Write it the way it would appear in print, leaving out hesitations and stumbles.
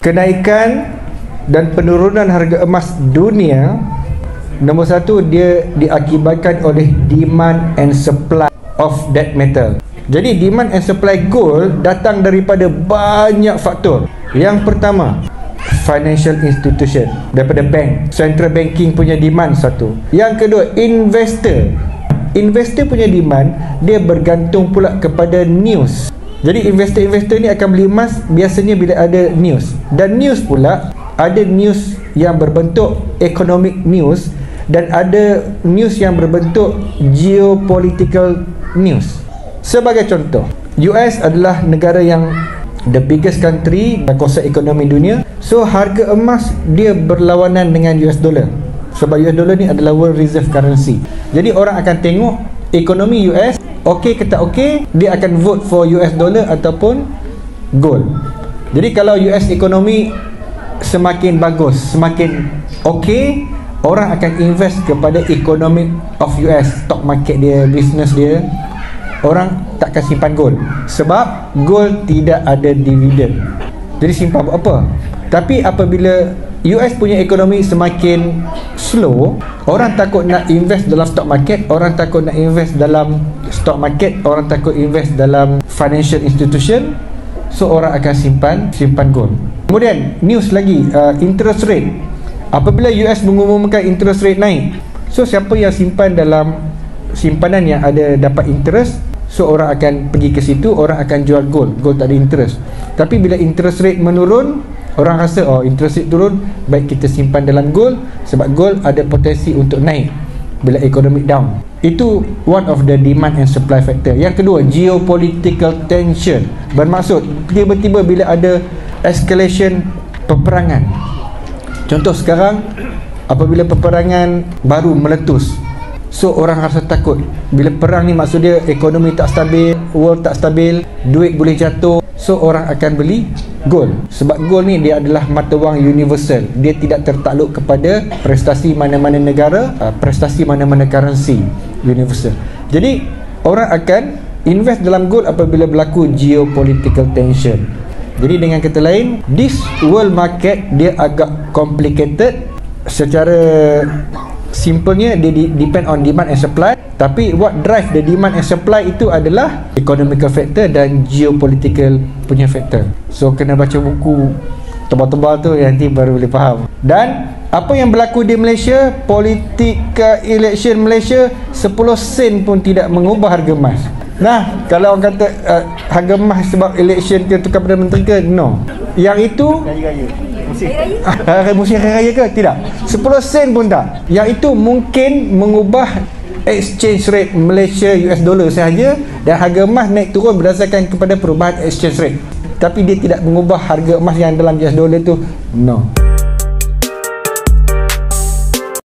kenaikan dan penurunan harga emas dunia, nombor satu, dia diakibatkan oleh demand and supply of that metal. Jadi demand and supply gold datang daripada banyak faktor. Yang pertama, financial institution, daripada bank, central banking punya demand satu. Yang kedua, investor punya demand, dia bergantung pula kepada news. Jadi investor ni akan beli emas biasanya bila ada news. Dan news pula, ada news yang berbentuk economic news dan ada news yang berbentuk geopolitical news. Sebagai contoh, US adalah negara yang the biggest country dalam kawasan ekonomi dunia. So harga emas dia berlawanan dengan US dollar. Sebab US dollar ni adalah world reserve currency. Jadi orang akan tengok ekonomi US okey ke tak okey, dia akan vote for US dollar ataupun gold. Jadi kalau US ekonomi semakin bagus, semakin okey, orang akan invest kepada ekonomi of US, stock market dia, business dia. Orang takkan simpan gold sebab gold tidak ada dividen. Jadi simpan buat apa? Tapi apabila US punya ekonomi semakin slow, orang takut nak invest dalam stock market, orang takut nak invest dalam stock market, orang takut invest dalam financial institution. So orang akan simpan gold. Kemudian news lagi, interest rate. Apabila US mengumumkan interest rate naik, so siapa yang simpan dalam simpanan yang ada dapat interest, so orang akan pergi ke situ, orang akan jual gold tak ada interest. Tapi bila interest rate menurun, orang rasa interest rate turun, baik kita simpan dalam gold, sebab gold ada potensi untuk naik bila ekonomi down. Itu one of the demand and supply factor. Yang kedua, geopolitical tension. Bermaksud tiba-tiba bila ada escalation peperangan. Contoh sekarang, apabila peperangan baru meletus, so orang rasa takut. Bila perang ni maksud dia ekonomi tak stabil, world tak stabil, duit boleh jatuh. So orang akan beli gold. Sebab gold ni dia adalah mata wang universal. Dia tidak tertakluk kepada prestasi mana-mana negara, prestasi mana-mana currency universal. Jadi orang akan invest dalam gold apabila berlaku geopolitical tension. Jadi dengan kata lain, this world market dia agak complicated. Secara simpelnya dia depend on demand and supply. Tapi what drive the demand and supply itu adalah economical factor dan geopolitical punya factor. So kena baca buku tebal-tebal tu nanti baru boleh faham. Dan apa yang berlaku di Malaysia, politika election Malaysia, 10 sen pun tidak mengubah harga emas. Nah, kalau orang kata harga emas sebab election ke tukar Perdana Menteri ke, no. Yang itu musim raya ke? Tidak. 10 sen pun tak. Yang itu mungkin mengubah exchange rate Malaysia US dollar sahaja, dan harga emas naik turun berdasarkan kepada perubahan exchange rate. Tapi dia tidak mengubah harga emas yang dalam US dollar tu, no.